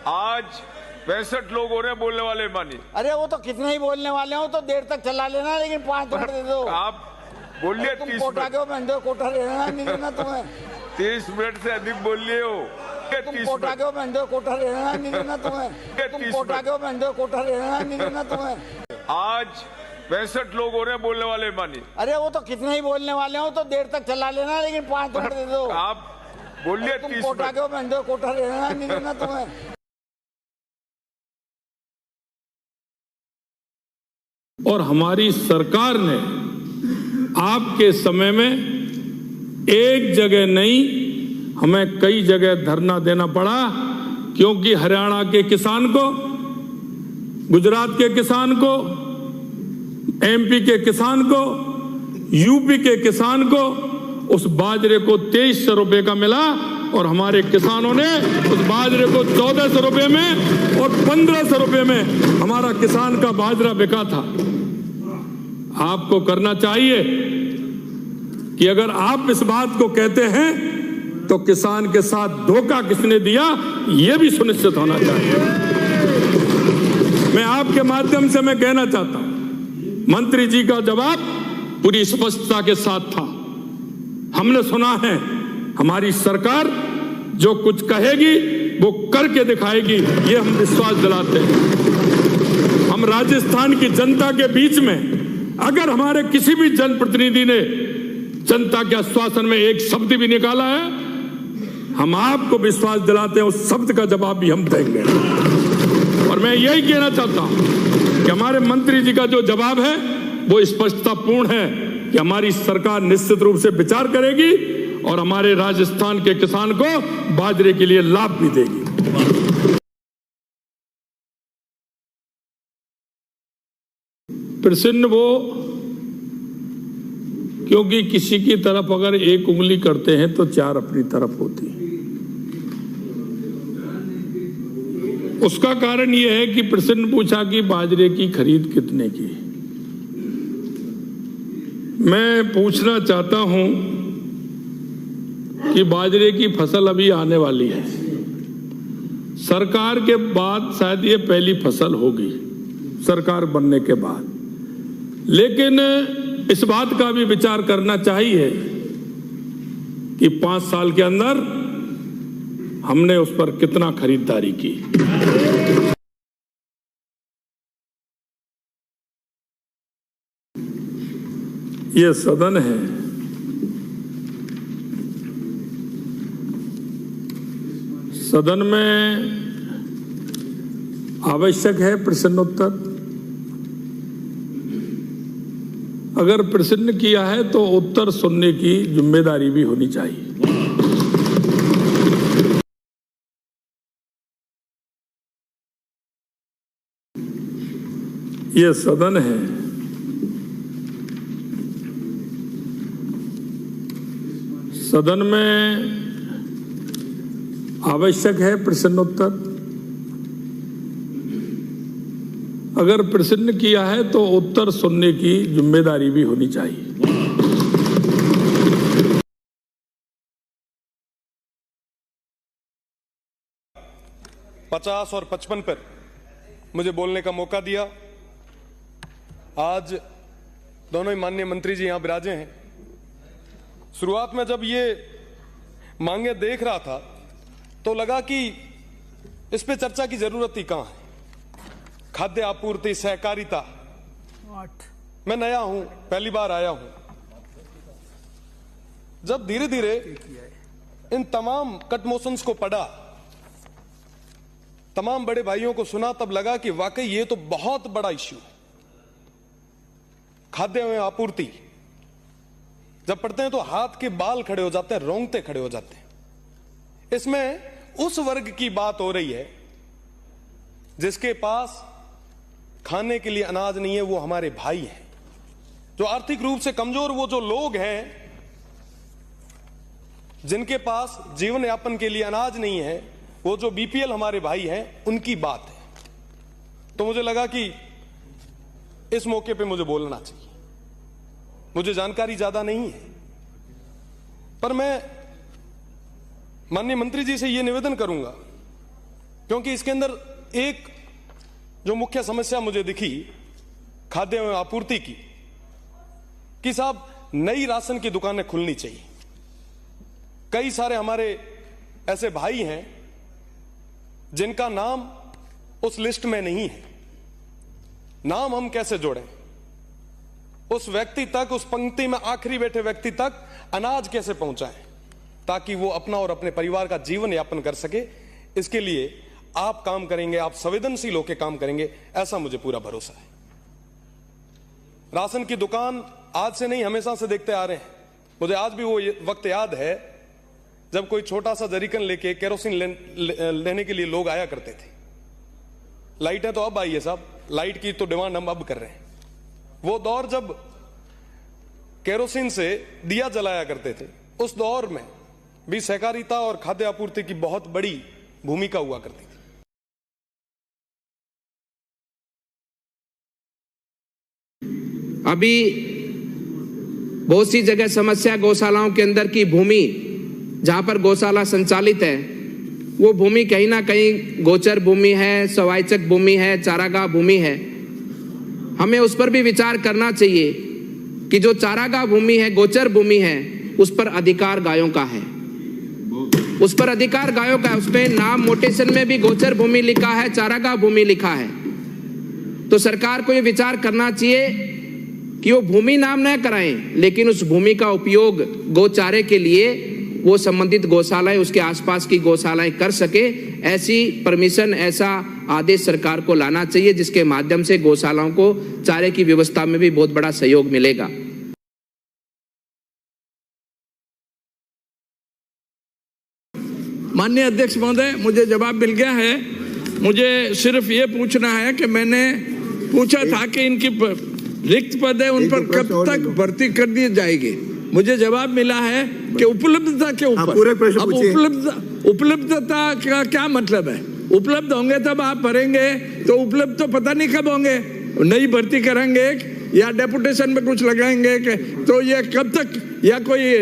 आज 65 लोग हो रहे हैं बोलने वाले मानी। अरे वो तो कितने ही बोलने वाले हो तो देर तक चला लेना, लेकिन 5 मिनट दे दो। आप बोलिए 30 कोटा मिनट। क्यों बंदो, कोटा लेना नहीं देना तुम्हें। 30 मिनट से अधिक बोल लिए हो। तुम कोटा क्यों बंदो, कोटा लेना नहीं देना तुम्हें। तुम कोटा क्यों बंदो, कोटा लेना नहीं देना तुम्हें। आज 65 लोग हो रहे हैं बोलने वाले मानी। अरे वो तो कितने ही बोलने वाले हो तो देर तक चला लेना, लेकिन 5 मिनट दे दो। आप बोलिए 30 कोटा मिनट। क्यों बंदो, कोटा लेना नहीं देना तुम्हें। और हमारी सरकार ने आपके समय में एक जगह नहीं, हमें कई जगह धरना देना पड़ा, क्योंकि हरियाणा के किसान को, गुजरात के किसान को, एमपी के किसान को, यूपी के किसान को उस बाजरे को 2300 रुपए का मिला और हमारे किसानों ने उस बाजरे को 1400 रुपए में और 1500 रुपए में हमारा किसान का बाजरा बिका था। आपको करना चाहिए कि अगर आप इस बात को कहते हैं तो किसान के साथ धोखा किसने दिया यह भी सुनिश्चित होना चाहिए। मैं आपके माध्यम से मैं कहना चाहता हूं, मंत्री जी का जवाब पूरी स्पष्टता के साथ था। हमने सुना है हमारी सरकार जो कुछ कहेगी वो करके दिखाएगी, ये हम विश्वास दिलाते हैं। हम राजस्थान की जनता के बीच में अगर हमारे किसी भी जनप्रतिनिधि ने जनता के आश्वासन में एक शब्द भी निकाला है, हम आपको विश्वास दिलाते हैं उस शब्द का जवाब भी हम देंगे। और मैं यही कहना चाहता हूं कि हमारे मंत्री जी का जो जवाब है वो स्पष्टतापूर्ण है कि हमारी सरकार निश्चित रूप से विचार करेगी और हमारे राजस्थान के किसान को बाजरे के लिए लाभ भी देगी। प्रसन्न वो क्योंकि किसी की तरफ अगर एक उंगली करते हैं तो 4 अपनी तरफ होती है। उसका कारण यह है कि प्रसन्न पूछा कि बाजरे की खरीद कितने की। मैं पूछना चाहता हूं कि बाजरे की फसल अभी आने वाली है, सरकार के बाद शायद ये पहली फसल होगी सरकार बनने के बाद, लेकिन इस बात का भी विचार करना चाहिए कि 5 साल के अंदर हमने उस पर कितना खरीदारी की। ये सदन है, सदन में आवश्यक है प्रश्नोत्तर। अगर प्रश्न किया है तो उत्तर सुनने की जिम्मेदारी भी होनी चाहिए। ये सदन है, सदन में आवश्यक है प्रश्नोत्तर। अगर प्रश्न किया है तो उत्तर सुनने की जिम्मेदारी भी होनी चाहिए। पचास और 55 पर मुझे बोलने का मौका दिया। आज दोनों ही माननीय मंत्री जी यहां विराजे हैं। शुरुआत में जब ये मांगे देख रहा था तो लगा कि इस पे चर्चा की जरूरत ही कहां है। खाद्य आपूर्ति, सहकारिता, मैं नया हूं, पहली बार आया हूं। जब धीरे धीरे इन तमाम कट मोशंस को पढ़ा, तमाम बड़े भाइयों को सुना, तब लगा कि वाकई ये तो बहुत बड़ा इश्यू है। खाद्य एवं आपूर्ति जब पढ़ते हैं तो हाथ के बाल खड़े हो जाते हैं, रोंगटे खड़े हो जाते हैं। इसमें उस वर्ग की बात हो रही है जिसके पास खाने के लिए अनाज नहीं है, वो हमारे भाई हैं। जो आर्थिक रूप से कमजोर, वो जो लोग हैं जिनके पास जीवन यापन के लिए अनाज नहीं है, वो जो बीपीएल हमारे भाई हैं, उनकी बात है। तो मुझे लगा कि इस मौके पे मुझे बोलना चाहिए। मुझे जानकारी ज्यादा नहीं है, पर मैं माननीय मंत्री जी से यह निवेदन करूंगा, क्योंकि इसके अंदर एक जो मुख्य समस्या मुझे दिखी खाद्य एवं आपूर्ति की, कि साहब नई राशन की दुकानें खुलनी चाहिए। कई सारे हमारे ऐसे भाई हैं जिनका नाम उस लिस्ट में नहीं है। नाम हम कैसे जोड़ें? उस व्यक्ति तक, उस पंक्ति में आखिरी बैठे व्यक्ति तक अनाज कैसे पहुंचाएं ताकि वो अपना और अपने परिवार का जीवन यापन कर सके। इसके लिए आप काम करेंगे, आप संवेदनशील होकर काम करेंगे, ऐसा मुझे पूरा भरोसा है। राशन की दुकान आज से नहीं, हमेशा से देखते आ रहे हैं। मुझे आज भी वो वक्त याद है जब कोई छोटा सा जरीकन लेके केरोसिन लेने के लिए लोग आया करते थे। लाइटें तो अब आई है साहब, लाइट की तो डिमांड हम अब कर रहे हैं। वो दौर जब केरोसिन से दिया जलाया करते थे, उस दौर में भी सहकारिता और खाद्य आपूर्ति की बहुत बड़ी भूमिका हुआ करती थी। अभी बहुत सी जगह समस्या गौशालाओं के अंदर की भूमि जहां पर गौशाला संचालित है, वो भूमि कहीं ना कहीं गोचर भूमि है, सवाइचक भूमि है, चारागाह भूमि है। हमें उस पर भी विचार करना चाहिए कि जो चारागाह भूमि है, गोचर भूमि है, उस पर अधिकार गायों का है, उस पर अधिकार गायों का है। उसमें नाम मोटेशन में भी गोचर भूमि लिखा है, चारागाह भूमि लिखा है। तो सरकार को ये विचार करना चाहिए कि वो भूमि नाम न कराएं, लेकिन उस भूमि का उपयोग गौचारे के लिए वो संबंधित गौशालाएं, उसके आसपास की गौशालाएं कर सके। ऐसी परमिशन, ऐसा आदेश सरकार को लाना चाहिए, जिसके माध्यम से गौशालाओं को चारे की व्यवस्था में भी बहुत बड़ा सहयोग मिलेगा। माननीय अध्यक्ष महोदय, मुझे जवाब मिल गया है। मुझे सिर्फ ये पूछना है कि मैंने पूछा था कि इनकी रिक्त पद है, उन पर कब तक भर्ती कर दी जाएगी। मुझे जवाब मिला है कि उपलब्धता के ऊपर। अब उपलब्धता का क्या मतलब है? उपलब्ध होंगे तब आप भरेंगे, तो उपलब्ध तो पता नहीं कब होंगे। नई भर्ती करेंगे या डेपुटेशन में कुछ लगाएंगे, तो ये कब तक, या कोई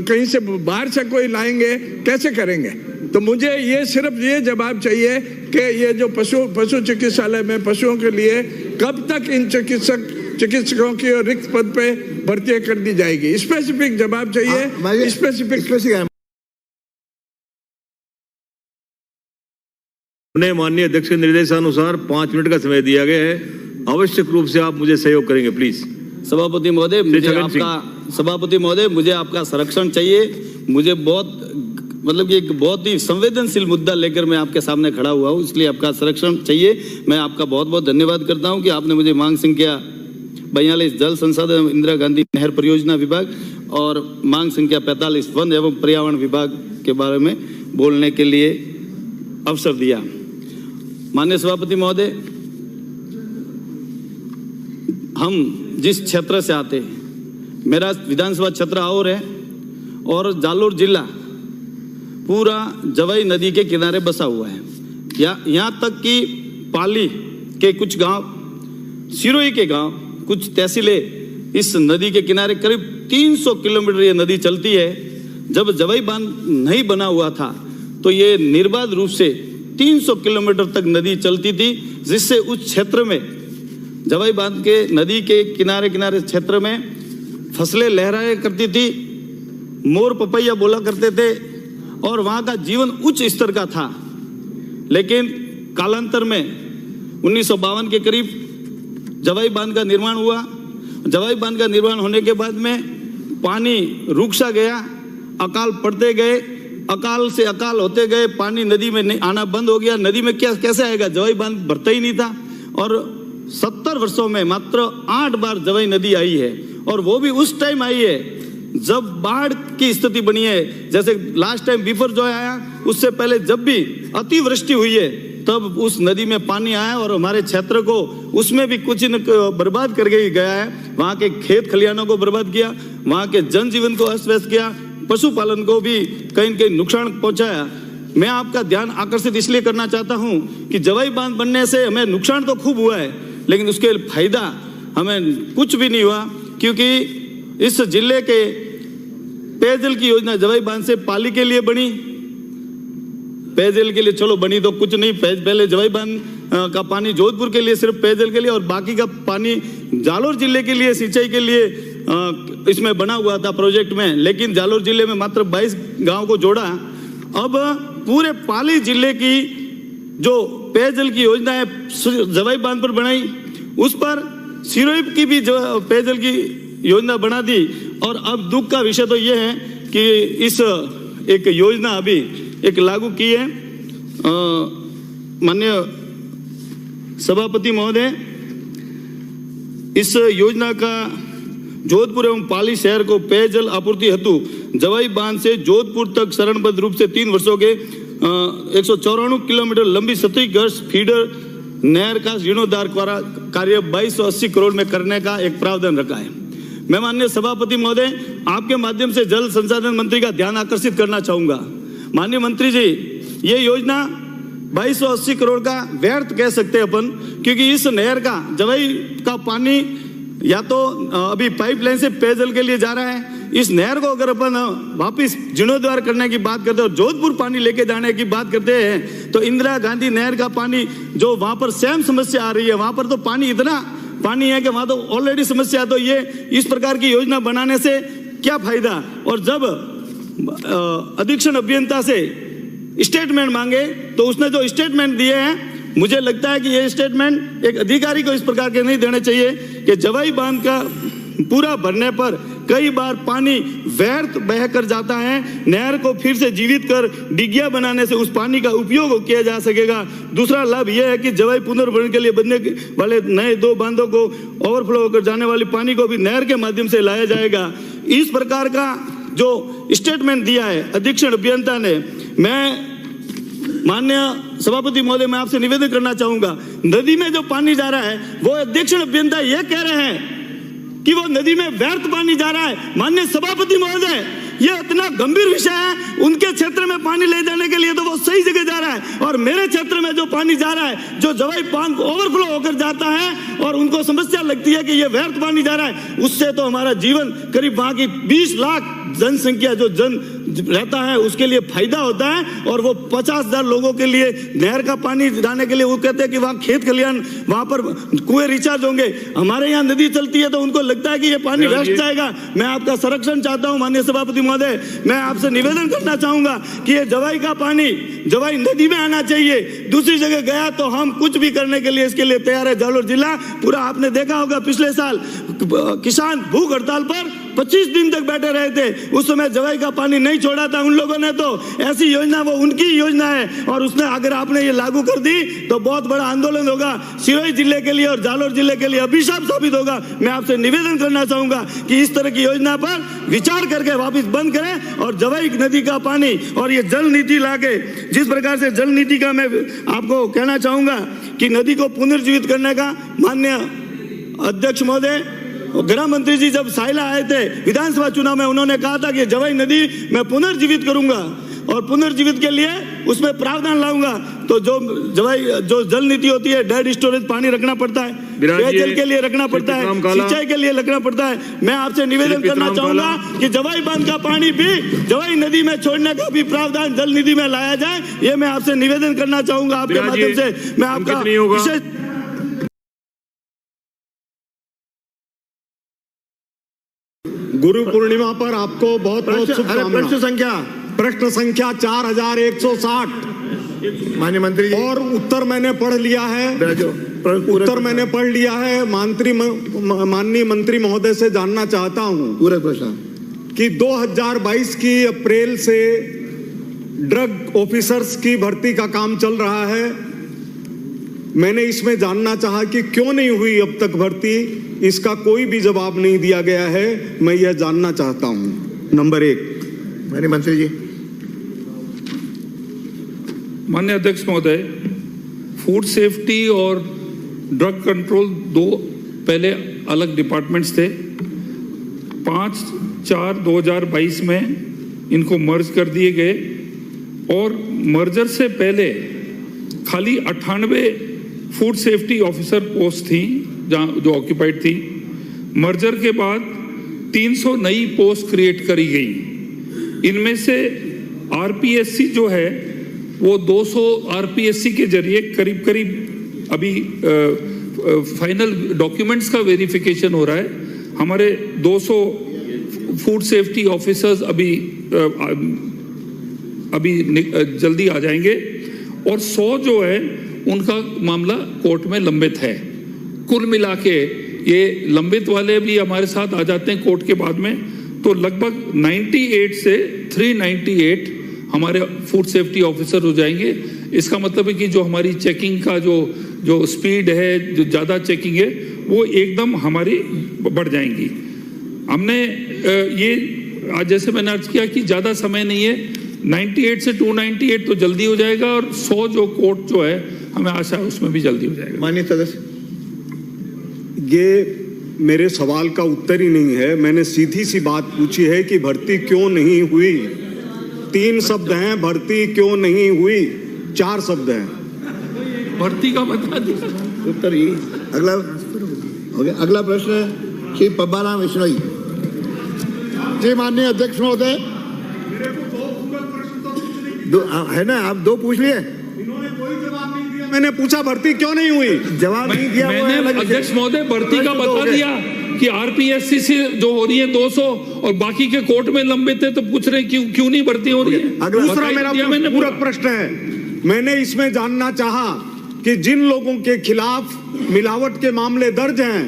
कहीं से बाहर से कोई लाएंगे, कैसे करेंगे? तो मुझे ये सिर्फ ये जवाब चाहिए कि ये जो पशु चिकित्सालय में पशुओं के लिए कब तक इन चिकित्सकों की रिक्त पद पे भर्ती कर दी जाएगी। स्पेसिफिक जवाब चाहिए, स्पेसिफिक। उन्हें माननीय अध्यक्ष के निर्देशानुसार 5 मिनट का समय दिया गया है। आवश्यक रूप से आप मुझे सहयोग करेंगे प्लीज। सभापति महोदय, मुझे आपका संरक्षण चाहिए। मुझे मतलब कि एक बहुत ही संवेदनशील मुद्दा लेकर मैं आपके सामने खड़ा हुआ हूँ, इसलिए आपका संरक्षण चाहिए। मैं आपका बहुत बहुत धन्यवाद करता हूँ कि आपने मुझे मांग संख्या 42 जल संसाधन इंदिरा गांधी नहर परियोजना विभाग और मांग संख्या 45 वन एवं पर्यावरण विभाग के बारे में बोलने के लिए अवसर दिया। माननीय सभापति महोदय, हम जिस क्षेत्र से आते हैं, मेरा विधानसभा क्षेत्र और है, और जालोर जिला पूरा जवाई नदी के किनारे बसा हुआ है। यहाँ तक कि पाली के कुछ गांव, सिरोही के गांव, कुछ तहसीलें इस नदी के किनारे करीब 300 किलोमीटर ये नदी चलती है। जब जवाई बांध नहीं बना हुआ था तो ये निर्बाध रूप से 300 किलोमीटर तक नदी चलती थी, जिससे उस क्षेत्र में जवाई बांध के नदी के किनारे क्षेत्र में फसलें लहराया करती थी, मोर पपैया बोला करते थे, और वहाँ का जीवन उच्च स्तर का था। लेकिन कालांतर में 1952 के करीब जवाई बांध का निर्माण हुआ। जवाई बांध का निर्माण होने के बाद में पानी रुक सा गया, अकाल पड़ते गए, अकाल से अकाल होते गए, पानी नदी में नहीं आना बंद हो गया। नदी में कैसे आएगा? जवाई बांध भरता ही नहीं था। और 70 वर्षों में मात्र 8 बार जवाई नदी आई है, और वो भी उस टाइम आई है जब बाढ़ की स्थिति बनी है। जैसे लास्ट टाइम बिफर जो आया, उससे पहले जब भी अतिवृष्टि हुई है तब उस नदी में पानी आया और हमारे क्षेत्र को उसमें भी कुछ न बर्बाद करके गया है। वहाँ के खेत खलिहानों को बर्बाद किया, वहाँ के जनजीवन को अस्त व्यस्त किया, पशुपालन को भी कहीं न कहीं नुकसान पहुंचाया। मैं आपका ध्यान आकर्षित इसलिए करना चाहता हूं कि जवाई बांध बनने से हमें नुकसान तो खूब हुआ है, लेकिन उसके फायदा हमें कुछ भी नहीं हुआ, क्योंकि इस जिले के पेयजल की योजना जवाई बांध से पाली के लिए बनी, पेयजल के लिए चलो बनी तो कुछ नहीं, पहले जवाई बांध का पानी जोधपुर के लिए सिर्फ पेयजल के लिए और बाकी का पानी जालोर जिले के लिए सिंचाई के लिए इसमें बना हुआ था प्रोजेक्ट में, लेकिन जालोर जिले में मात्र 22 गांव को जोड़ा। अब पूरे पाली जिले की जो पेयजल की योजना है जवाई बांध पर बनाई, उस पर सिरोही की भी जो पेयजल की योजना बना दी। और अब दुख का विषय तो यह है कि इस एक योजना अभी एक लागू की है। माननीय सभापति महोदय, इस योजना का जोधपुर एवं पाली शहर को पेयजल आपूर्ति हेतु जवाई बांध से जोधपुर तक चरणबद्ध रूप से 3 वर्षों के 194 किलोमीटर लंबी 27 गर्स फीडर नहर का जीर्णोद्धार कार्य 2280 करोड़ में करने का एक प्रावधान रखा है। मैं माननीय सभापति महोदय आपके माध्यम से जल संसाधन मंत्री का ध्यान आकर्षित करना चाहूंगा। माननीय मंत्री जी, ये योजना 2280 करोड़ का व्यर्थ कह सकते हैं अपन, क्योंकि इस नहर का जवाई का पानी या तो अभी पाइपलाइन से पेयजल के लिए जा रहा है। इस नहर को अगर अपन वापस जीर्णोद्धार करने की बात करते हैं और जोधपुर पानी लेके जाने की बात करते हैं तो इंदिरा गांधी नहर का पानी जो वहां पर सेम समस्या आ रही है, वहां पर तो पानी इतना पानी है कि वहां तो ऑलरेडी समस्या। तो ये इस प्रकार की योजना बनाने से क्या फायदा। और जब अधीक्षण अभियंता से स्टेटमेंट मांगे तो उसने जो स्टेटमेंट दिए हैं, मुझे लगता है कि ये स्टेटमेंट एक अधिकारी को इस प्रकार के नहीं देने चाहिए कि जवाई बांध का पूरा भरने पर कई बार पानी व्यर्थ बह कर जाता है। नहर को फिर से जीवित कर डिगिया बनाने से उस पानी का उपयोग किया जा सकेगा। दूसरा लाभ यह है कि जवाई पुनर्भरण के लिए बनने वाले नए 2 बांधों को ओवरफ्लो होकर जाने वाले पानी को भी नहर के माध्यम से लाया जाएगा। इस प्रकार का जो स्टेटमेंट दिया है अधीक्षण अभियंता ने, मैं माननीय सभापति महोदय मैं आपसे निवेदन करना चाहूंगा, नदी में जो पानी जा रहा है वो अधीक्षण अभियंता ये कह रहे हैं कि वो नदी में व्यर्थ पानी जा रहा है। माननीय सभापति महोदय, ये इतना गंभीर विषय है, उनके क्षेत्र में पानी ले जाने के लिए तो वो सही जगह जा रहा है, और मेरे क्षेत्र में जो पानी जा रहा है, जो जवाई बांध ओवरफ्लो होकर जाता है और उनको समस्या लगती है कि ये व्यर्थ पानी जा रहा है, उससे तो हमारा जीवन करीब वहां की 20 लाख जनसंख्या जो जन रहता है उसके लिए फायदा होता है। और वो 50,000 लोगों के लिए नहर का पानी जाने के लिए वो कहते हैं कि वहाँ खेत खलियान वहां पर कुएं रिचार्ज होंगे। हमारे यहाँ नदी चलती है तो उनको लगता है कि ये पानी वेस्ट जाएगा। मैं आपका संरक्षण चाहता हूँ माननीय सभापति महोदय, मैं आपसे निवेदन करना चाहूंगा कि ये जवाई का पानी जवाई नदी में आना चाहिए। दूसरी जगह गया तो हम कुछ भी करने के लिए इसके लिए तैयार है। जालोर जिला पूरा आपने देखा होगा, पिछले साल किसान भूख हड़ताल पर 25 दिन तक बैठे रहे थे, उस समय जवाई का पानी नहीं छोड़ा था उन लोगों ने। तो ऐसी योजना वो उनकी योजना है और उसने अगर आपने ये लागू कर दी तो बहुत बड़ा आंदोलन होगा, सिरोही जिले के लिए और जालोर जिले के लिए अभिशाप साबित होगा। मैं आपसे निवेदन करना चाहूंगा कि इस तरह की योजना पर विचार करके वापस बंद करें और जवाई नदी का पानी और ये जल नीति लाके, जिस प्रकार से जल नीति का मैं आपको कहना चाहूंगा कि नदी को पुनर्जीवित करने का माननीय अध्यक्ष महोदय, गृह मंत्री जी जब साइला आए थे विधानसभा चुनाव में, उन्होंने कहा था कि जवाई नदी मैं पुनर्जीवित करूंगा और पुनर्जीवित के लिए उसमें प्रावधान लाऊंगा। तो जो जल नीति होती है, डेड स्टोरेज पानी रखना पड़ता है, पेयजल के लिए रखना पड़ता है, सिंचाई के लिए रखना पड़ता है। मैं आपसे निवेदन करना चाहूंगा कि जवाई बांध का पानी भी जवाई नदी में छोड़ने का भी प्रावधान जल निधि में लाया जाए। ये मैं आपसे निवेदन करना चाहूंगा आपके माध्यम से। मैं आपका विशेष गुरु पूर्णिमा पर आपको बहुत बहुत शुभकामनाएं। प्रश्न संख्या 4160 माननीय मंत्री जी, और उत्तर मैंने पढ़ लिया है। उत्तर मैंने पढ़ लिया है। माननीय मंत्री महोदय से जानना चाहता हूं पूरे प्रश्न कि 2022 की अप्रैल से ड्रग ऑफिसर्स की भर्ती का काम चल रहा है। मैंने इसमें जानना चाहा कि क्यों नहीं हुई अब तक भर्ती, इसका कोई भी जवाब नहीं दिया गया है। मैं यह जानना चाहता हूं। नंबर 1। माननीय मंत्री जी, माननीय अध्यक्ष महोदय, फूड सेफ्टी और ड्रग कंट्रोल 2 पहले अलग डिपार्टमेंट्स थे। 5/4/2022 में इनको मर्ज कर दिए गए और मर्जर से पहले खाली 98 फूड सेफ्टी ऑफिसर पोस्ट थी जो ऑक्यूपाइड थी। मर्जर के बाद 300 नई पोस्ट क्रिएट करी गई। इनमें से आरपीएससी जो है वो 200 आरपीएससी के जरिए करीब करीब अभी फाइनल डॉक्यूमेंट्स का वेरिफिकेशन हो रहा है। हमारे 200 फूड सेफ्टी ऑफिसर्स अभी जल्दी आ जाएंगे और 100 जो है उनका मामला कोर्ट में लंबित है। कुल मिला के ये लंबित वाले भी हमारे साथ आ जाते हैं कोर्ट के बाद में, तो लगभग 98 से 398 हमारे फूड सेफ्टी ऑफिसर हो जाएंगे। इसका मतलब है कि जो हमारी चेकिंग का जो स्पीड है, जो ज़्यादा चेकिंग है, वो एकदम हमारी बढ़ जाएंगी। हमने ये आज जैसे मैंने अर्ज किया कि ज़्यादा समय नहीं है, 98 से 298 तो जल्दी हो जाएगा और 100 जो कोर्ट जो है हमें आशा है उसमें भी जल्दी हो जाएगा। माननीय सदस्य, ये मेरे सवाल का उत्तर ही नहीं है। मैंने सीधी सी बात पूछी है कि भर्ती क्यों नहीं हुई। 3 शब्द हैं, भर्ती क्यों नहीं हुई, 4 शब्द हैं। भर्ती का बता दिया उत्तर ही। अगला हो गया। अगला प्रश्न श्री पब्बाराम विश्नोई जी। माननीय अध्यक्ष महोदय, है ना, आप 2 पूछ लिए, इन्होंने कोई जवाब नहीं दिया। मैंने पूछा भर्ती क्यों नहीं हुई, जवाब नहीं दिया। मैंने अध्यक्ष महोदय भर्ती का बता दिया कि आरपीएससी से जो हो रही है 200 और बाकी के कोर्ट में लंबित है, तो पूछ रहे क्यों नहीं भर्ती हो रही है। दूसरा मेरा पूरक प्रश्न है, मैंने इसमें जानना चाहा कि जिन लोगों के खिलाफ मिलावट के मामले दर्ज हैं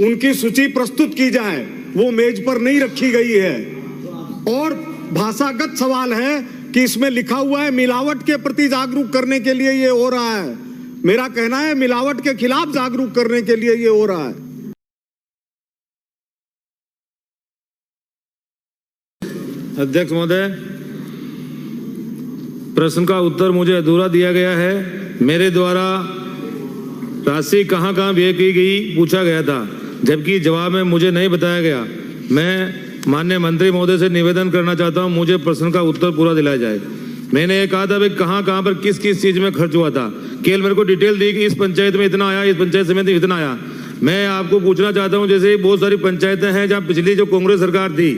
उनकी सूची प्रस्तुत की जाए, वो मेज पर नहीं रखी गई है। और भाषागत सवाल है कि इसमें लिखा हुआ है मिलावट के प्रति जागरूक करने के लिए ये हो रहा है। मेरा कहना है मिलावट के खिलाफ जागरूक करने के लिए ये हो रहा है। अध्यक्ष महोदय, प्रश्न का उत्तर मुझे अधूरा दिया गया है। मेरे द्वारा राशि कहां कहां व्यय की गई पूछा गया था, जबकि जवाब में मुझे नहीं बताया गया। मैं माननीय मंत्री महोदय से निवेदन करना चाहता हूं, मुझे प्रश्न का उत्तर पूरा दिलाया जाए। मैंने ये कहा था भाई कहां पर किस चीज में खर्च हुआ था, केवल मेरे को डिटेल दी कि इस पंचायत में इतना आया, इस पंचायत समिति में इतना आया। मैं आपको पूछना चाहता हूं, जैसे बहुत सारी पंचायतें हैं जहां पिछली जो कांग्रेस सरकार थी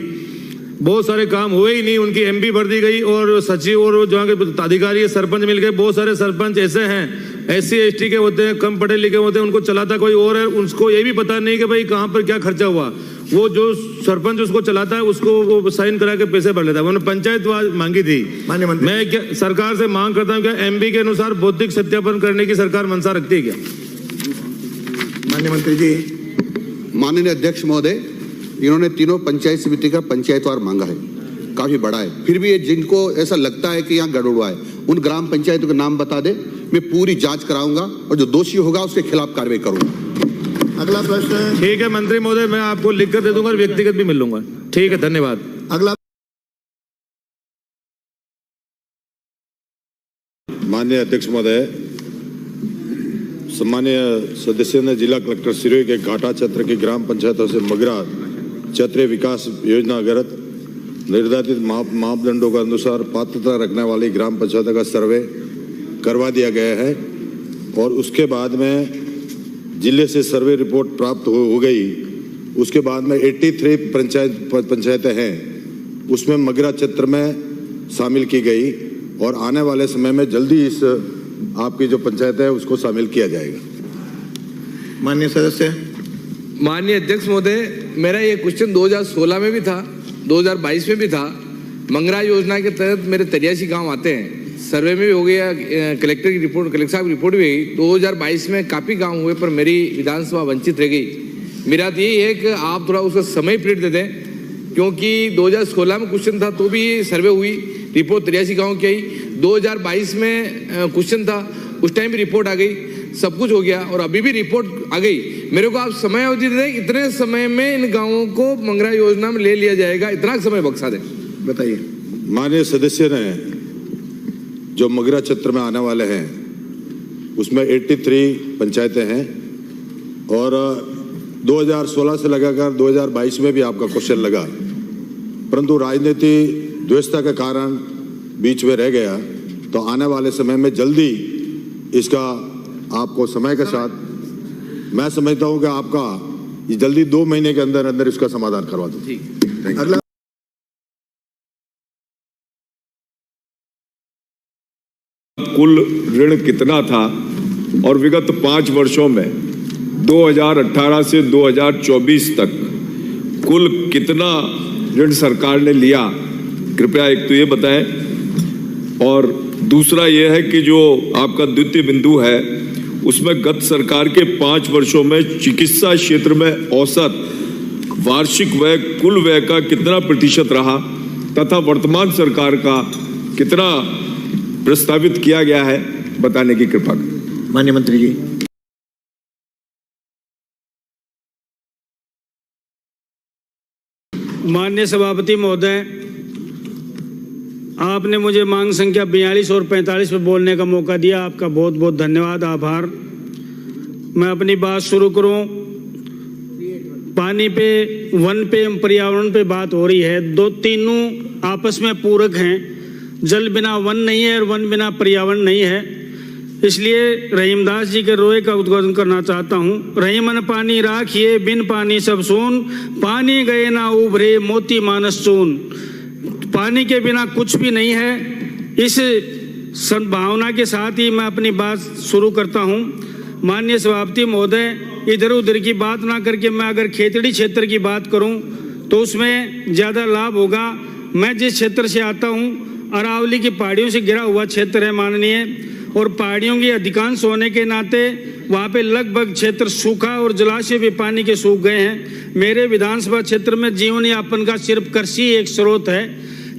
बहुत सारे काम हुए ही नहीं, उनकी एमपी भर दी गई और सचिव और जहाँ के अधिकारी सरपंच मिल गए। बहुत सारे सरपंच ऐसे हैं SC ST के होते हैं, कम पढ़े लिखे होते हैं, उनको चलाता कोई और है, उसको ये भी पता नहीं कि भाई कहाँ पर क्या खर्चा हुआ। वो जो सरपंच उसको चलाता है उसको वो साइन करा के पैसे भर लेता है। उन्होंने पंचायत मांगी थी। मैं सरकार से मांग करता हूँ, क्या MB के अनुसार भौतिक सत्यापन करने की सरकार मंशा रखती है क्या? माननीय मंत्री जी। माननीय अध्यक्ष महोदय, इन्होंने तीनों पंचायत समिति का पंचायतवार मांगा है, काफी बड़ा है। फिर भी ये जिनको ऐसा लगता है कि यहाँ गड़बड़ हुआ है, उन ग्राम पंचायतों के नाम बता दे, मैं पूरी जांच कराऊंगा और जो दोषी होगा उसके खिलाफ कार्रवाई करूंगा। अगला प्रश्न। ठीक है मंत्री महोदय, मैं आपको लिख कर दे दूंगा और व्यक्तिगत भी मिल लूंगा। ठीक है, धन्यवाद। अगला। माननीय अध्यक्ष महोदय, सम्मानीय सदस्य ने जिला कलेक्टर सिरोही के घाटा क्षेत्र की ग्राम पंचायतों से मगरा क्षेत्रीय विकास योजना अंतर्गत निर्धारित मापदंडों के अनुसार पात्रता रखने वाली ग्राम पंचायतों का सर्वे करवा दिया गया है और उसके बाद में जिले से सर्वे रिपोर्ट प्राप्त हो गई। उसके बाद में 83 पंचायतें हैं, उसमें मगरा क्षेत्र में शामिल की गई और आने वाले समय में जल्दी इस आपकी जो पंचायत है उसको शामिल किया जाएगा। माननीय सदस्य। माननीय अध्यक्ष महोदय, मेरा ये क्वेश्चन 2016 में भी था, 2022 में भी था। मंगरा योजना के तहत मेरे 83 गांव आते हैं, सर्वे में भी हो गया, कलेक्टर की रिपोर्ट, कलेक्टर साहब की रिपोर्ट भी गई। 2022 में काफ़ी गांव हुए पर मेरी विधानसभा वंचित रह गई। मेरा तो यही है कि आप थोड़ा उसका समय पीरियड दे दें, क्योंकि 2016 में क्वेश्चन था तो भी सर्वे हुई, रिपोर्ट 83 गाँव की आई। 2022 में क्वेश्चन था, उस टाइम भी रिपोर्ट आ गई, सब कुछ हो गया और अभी भी रिपोर्ट आ गई। मेरे को आप समय अवधि दें, इतने समय में इन गांवों को मंगरा योजना में ले लिया जाएगा, इतना समय बख्शा दें। बताइए। माननीय सदस्य ने जो मगरा क्षेत्र में आने वाले हैं उसमें 83 पंचायतें हैं और 2016 से लगाकर 2022 में भी आपका क्वेश्चन लगा, परंतु राजनीति द्वेषता के कारण बीच में रह गया। तो आने वाले समय में जल्दी इसका आपको समय के साथ मैं समझता हूं कि आपका ये जल्दी 2 महीने के अंदर अंदर इसका समाधान करवा दो। अगला। कुल ऋण कितना था और विगत 5 वर्षों में 2018 से 2024 तक कुल कितना ऋण सरकार ने लिया, कृपया एक तो ये बताएं। और दूसरा ये है कि जो आपका द्वितीय बिंदु है उसमें गत सरकार के 5 वर्षों में चिकित्सा क्षेत्र में औसत वार्षिक व्यय कुल व्यय का कितना प्रतिशत रहा तथा वर्तमान सरकार का कितना प्रस्तावित किया गया है, बताने की कृपा करें। माननीय मंत्री जी। माननीय सभापति महोदय, आपने मुझे मांग संख्या 42 और 45 पर बोलने का मौका दिया, आपका बहुत बहुत धन्यवाद, आभार। मैं अपनी बात शुरू करूं। पानी पे, वन पे, पर्यावरण पे बात हो रही है। तीनों आपस में पूरक हैं। जल बिना वन नहीं है और वन बिना पर्यावरण नहीं है। इसलिए रहीमदास जी के रोए का उद्घाटन करना चाहता हूँ। रहीमन पानी राखिए, बिन पानी सब सून, पानी गए ना उभरे, मोती मानस चून। पानी के बिना कुछ भी नहीं है। इस संभावना के साथ ही मैं अपनी बात शुरू करता हूँ। माननीय सभापति महोदय, इधर उधर की बात ना करके मैं अगर खेतड़ी क्षेत्र की बात करूँ तो उसमें ज़्यादा लाभ होगा। मैं जिस क्षेत्र से आता हूँ अरावली की पहाड़ियों से घिरा हुआ क्षेत्र है माननीय, और पहाड़ियों की अधिकांश होने के नाते वहाँ पे लगभग क्षेत्र सूखा और जलाशय भी पानी के सूख गए हैं। मेरे विधानसभा क्षेत्र में जीवन यापन का सिर्फ कृषि एक स्रोत है,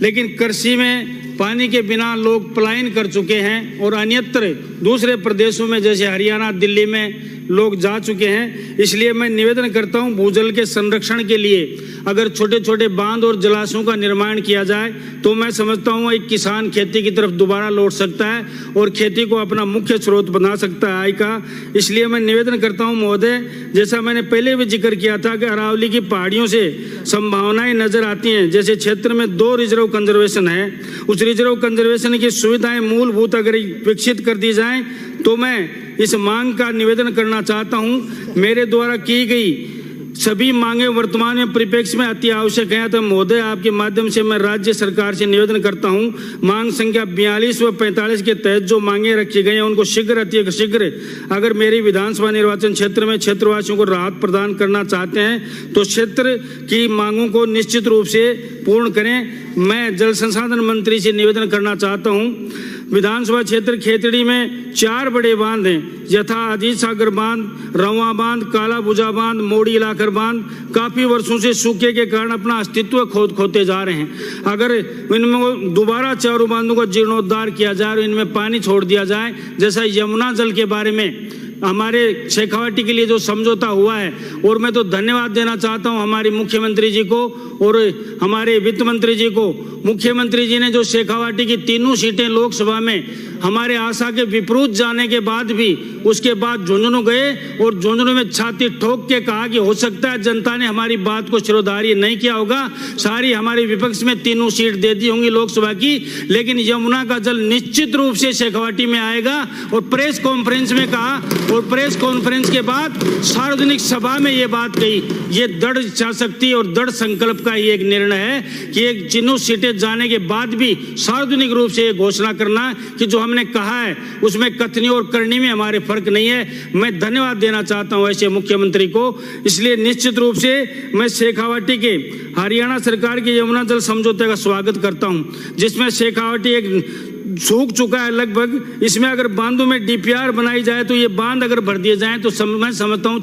लेकिन कृषि में पानी के बिना लोग पलायन कर चुके हैं और अन्यत्र दूसरे प्रदेशों में जैसे हरियाणा, दिल्ली में लोग जा चुके हैं। इसलिए मैं निवेदन करता हूं, भूजल के संरक्षण के लिए अगर छोटे छोटे बांध और जलाशयों का निर्माण किया जाए तो मैं समझता हूं एक किसान खेती की तरफ दोबारा लौट सकता है और खेती को अपना मुख्य स्रोत बना सकता है आय का। इसलिए मैं निवेदन करता हूं महोदय, जैसा मैंने पहले भी जिक्र किया था कि अरावली की पहाड़ियों से संभावनाएं नजर आती हैं। जैसे क्षेत्र में 2 रिजर्व कंजर्वेशन है, उस रिजर्व कंजर्वेशन की सुविधाएं मूलभूत अगर विकसित कर दी जाएं तो मैं इस मांग का निवेदन करना चाहता हूं। मेरे द्वारा की गई सभी मांगे वर्तमान में परिप्रेक्ष्य में अति आवश्यक हैं। तो महोदय, आपके माध्यम से मैं राज्य सरकार से निवेदन करता हूं, मांग संख्या 42 व 45 के तहत जो मांगे रखी गई हैं उनको शीघ्र अति शीघ्र अगर मेरी विधानसभा निर्वाचन क्षेत्र में क्षेत्रवासियों को राहत प्रदान करना चाहते हैं तो क्षेत्र की मांगों को निश्चित रूप से पूर्ण करें। मैं जल संसाधन मंत्री से निवेदन करना चाहता हूँ, विधानसभा क्षेत्र खेतड़ी में 4 बड़े बांध हैं, यथा अजीत सागर बांध, रवा बांध, काला बुजा बांध, मोड़ी इलाकर बांध काफी वर्षों से सूखे के कारण अपना अस्तित्व खोते जा रहे हैं। अगर इनमें दोबारा 4 बांधों का जीर्णोद्धार किया जाए और इनमें पानी छोड़ दिया जाए, जैसा यमुना जल के बारे में हमारे शेखावाटी के लिए जो समझौता हुआ है, और मैं तो धन्यवाद देना चाहता हूं हमारे मुख्यमंत्री जी को और हमारे वित्त मंत्री जी को। मुख्यमंत्री जी ने जो शेखावाटी की 3 सीटें लोकसभा में हमारे आशा के विपरीत जाने के बाद भी उसके बाद झुंझुनू गए और झुंझुनू में छाती ठोक के कहा कि हो सकता है जनता ने हमारी बात को शिरोधार्य नहीं किया होगा, सारी हमारे विपक्ष में 3 सीट दे दी होंगी लोकसभा की, लेकिन यमुना का जल निश्चित रूप से शेखावाटी में आएगा। और प्रेस कॉन्फ्रेंस में कहा और प्रेस कॉन्फ्रेंस के बाद सार्वजनिक सभा में ये बात कही। ये दृढ़ इच्छा शक्ति और दृढ़ संकल्प का ही एक निर्णय है कि एक 3 सीटें जाने के बाद भी सार्वजनिक रूप से ये घोषणा करना कि जो हमने कहा है उसमें कथनी और करनी में हमारे फर्क नहीं है। मैं धन्यवाद देना चाहता हूं ऐसे मुख्यमंत्री को। इसलिए निश्चित रूप से मैं शेखावाटी के हरियाणा सरकार के यमुना जल समझौते का स्वागत करता हूं, जिसमें शेखावाटी एक सूख चुका है लगभग। इसमें अगर बांधों में डीपीआर बनाई जाए तो ये बांध अगर भर दिए जाएं तो मैं समझता हूं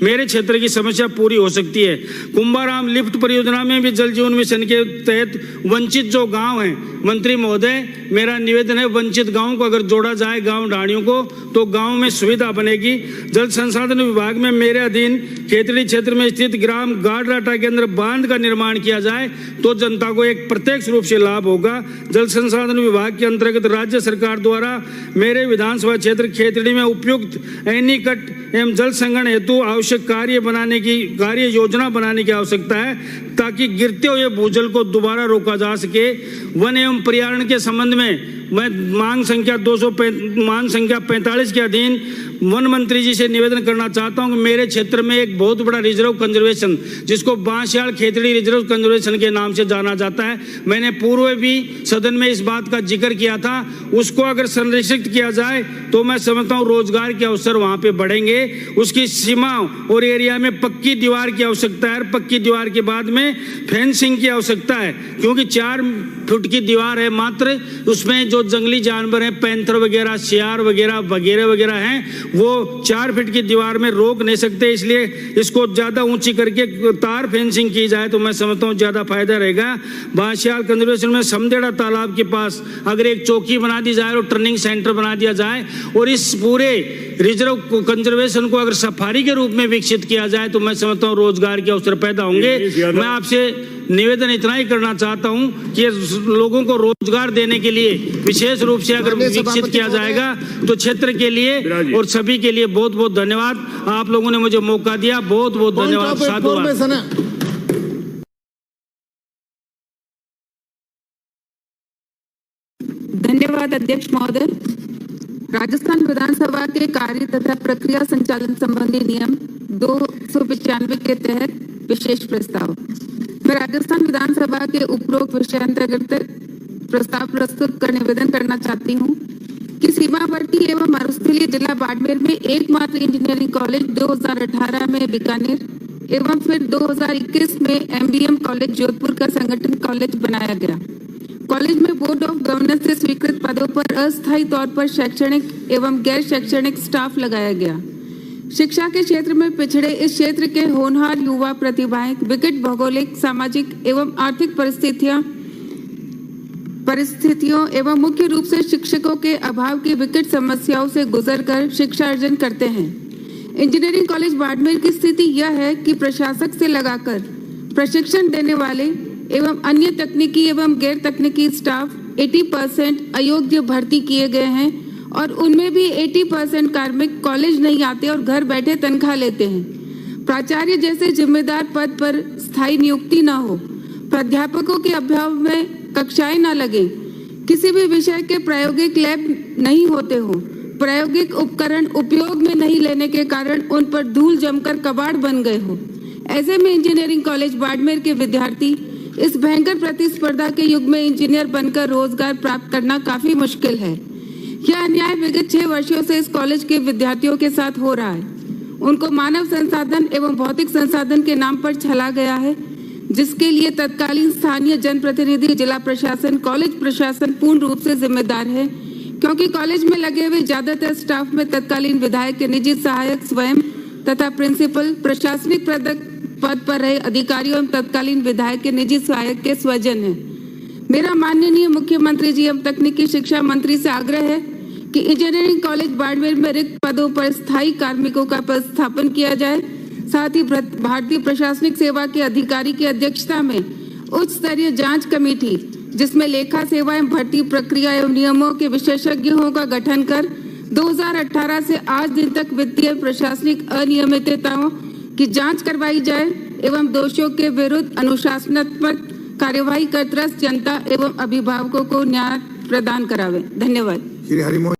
मेरे क्षेत्र की समस्या पूरी हो सकती है। कुंभाराम लिफ्ट परियोजना में भी जल जीवन मिशन के तहत वंचित जो गांव हैं, मंत्री महोदय मेरा निवेदन है वंचित गांवों को अगर जोड़ा जाए गांव ढाणियों को तो गांव में सुविधा बनेगी। जल संसाधन विभाग में मेरे अधीन खेतड़ी क्षेत्र में स्थित ग्राम गाडराटा के अंदर बांध का निर्माण किया जाए तो जनता को एक प्रत्यक्ष रूप से लाभ होगा। जल संसाधन विभाग के अंतर्गत राज्य सरकार द्वारा मेरे विधानसभा क्षेत्र खेतड़ी में उपयुक्त एनीकट एवं जल संग्रहण हेतु आवश्यक कार्य योजना बनाने की आवश्यकता है ताकि गिरते हुए भूजल को दोबारा रोका जा सके। वन एवं पर्यावरण के संबंध में मैं मांग संख्या 45 के अधीन वन मंत्री जी से निवेदन करना चाहता हूं कि मेरे क्षेत्र में एक बहुत बड़ा रिजर्व कंजर्वेशन, जिसको बांसियाड़ खेतड़ी रिजर्व कंजर्वेशन के नाम से जाना जाता है, मैंने पूर्व भी सदन में इस बात का जिक्र किया था, उसको अगर संरक्षित किया जाए तो मैं समझता हूं रोजगार के अवसर वहां पे बढ़ेंगे। उसकी सीमा और एरिया में पक्की दीवार की आवश्यकता है, पक्की दीवार के बाद में फेंसिंग की आवश्यकता है, क्योंकि 4 फुट की दीवार है मात्र, उसमें जो जंगली जानवर हैं, पैंथर वगैरह, सियार वगैरह वगैरह हैं, वो 4 फीट की दीवार में रोक नहीं सकते, इसलिए इसको ज्यादा ऊंची करके तार फेंसिंग की जाए तो मैं समझता हूँ ज्यादा फायदा रहेगा। बांसियाड़ कंजर्वेशन में समदेड़ा तालाब के पास अगर एक चौकी बना दी जाए और टर्निंग सेंटर बना दिया जाए और इस पूरे रिजर्व कंजर्वेशन को अगर सफारी के रूप में विकसित किया जाए तो मैं समझता हूँ रोजगार के अवसर पैदा होंगे। मैं आपसे निवेदन इतना ही करना चाहता हूं कि लोगों को रोजगार देने के लिए विशेष रूप से अगर विकसित किया जाएगा तो क्षेत्र के लिए और सभी के लिए बहुत बहुत धन्यवाद। आप लोगों ने मुझे मौका दिया, बहुत बहुत धन्यवाद। साधुवाद। धन्यवाद अध्यक्ष महोदय। राजस्थान विधानसभा के कार्य तथा प्रक्रिया संचालन संबंधी नियम 295 के तहत विशेष प्रस्ताव। मैं राजस्थान विधानसभा के उपरोक्त विषय अंतर्गत प्रस्ताव प्रस्तुत कर निवेदन करना चाहती हूँ कि सीमावर्ती एवं मरुस्थलीय जिला बाड़मेर में एकमात्र इंजीनियरिंग कॉलेज 2018 में बीकानेर एवं फिर 2021 में MBM कॉलेज जोधपुर का संगठन कॉलेज बनाया गया। कॉलेज में बोर्ड ऑफ गवर्नेंस से स्वीकृत पदों पर अस्थायी तौर पर शैक्षणिक एवं गैर शैक्षणिक स्टाफ लगाया गया। शिक्षा के क्षेत्र में पिछड़े इस क्षेत्र के होनहार युवा प्रतिभाएं विकट भौगोलिक, सामाजिक एवं आर्थिक परिस्थितियों एवं मुख्य रूप से शिक्षकों के अभाव की विकट समस्याओं से गुजरकर शिक्षा अर्जन करते हैं। इंजीनियरिंग कॉलेज बाड़मेर की स्थिति यह है कि प्रशासक से लगाकर प्रशिक्षण देने वाले एवं अन्य तकनीकी एवं गैर तकनीकी स्टाफ 80% अयोग्य भर्ती किए गए हैं और उनमें भी 80% कार्मिक कॉलेज नहीं आते और घर बैठे तनख्वाह लेते हैं। प्राचार्य जैसे जिम्मेदार पद पर स्थायी नियुक्ति न हो, प्राध्यापकों के अभाव में कक्षाएं न लगे, किसी भी विषय के प्रायोगिक लैब नहीं होते हो, प्रायोगिक उपकरण उपयोग में नहीं लेने के कारण उन पर धूल जमकर कबाड़ बन गए हो। ऐसे में इंजीनियरिंग कॉलेज बाड़मेर के विद्यार्थी इस भयंकर प्रतिस्पर्धा के युग में इंजीनियर बनकर रोजगार प्राप्त करना काफी मुश्किल है। यह अन्याय विगत 6 वर्षों से इस कॉलेज के विद्यार्थियों के साथ हो रहा है। उनको मानव संसाधन एवं भौतिक संसाधन के नाम पर छला गया है, जिसके लिए तत्कालीन स्थानीय जनप्रतिनिधि, जिला प्रशासन, कॉलेज प्रशासन पूर्ण रूप से जिम्मेदार है, क्योंकि कॉलेज में लगे हुए ज्यादातर स्टाफ में तत्कालीन विधायक के निजी सहायक स्वयं तथा प्रिंसिपल, प्रशासनिक पद पर रहे अधिकारियों एवं तत्कालीन विधायक के निजी सहायक के स्वजन हैं। मेरा माननीय मुख्यमंत्री जी एवं तकनीकी शिक्षा मंत्री से आग्रह है कि इंजीनियरिंग कॉलेज बाड़मेर में रिक्त पदों पर स्थायी कार्मिकों का पदस्थापन किया जाए। साथ ही भारतीय प्रशासनिक सेवा के अधिकारी की अध्यक्षता में उच्च स्तरीय जांच कमेटी, जिसमें लेखा सेवा एवं भर्ती प्रक्रिया एवं नियमों के विशेषज्ञों का गठन कर 2018 से आज दिन तक वित्तीय प्रशासनिक अनियमितताओं की जांच करवाई जाए एवं दोषियों के विरुद्ध अनुशासनात्मक कार्यवाही कर त्रस्त जनता एवं अभिभावकों को न्याय प्रदान करावे। धन्यवाद।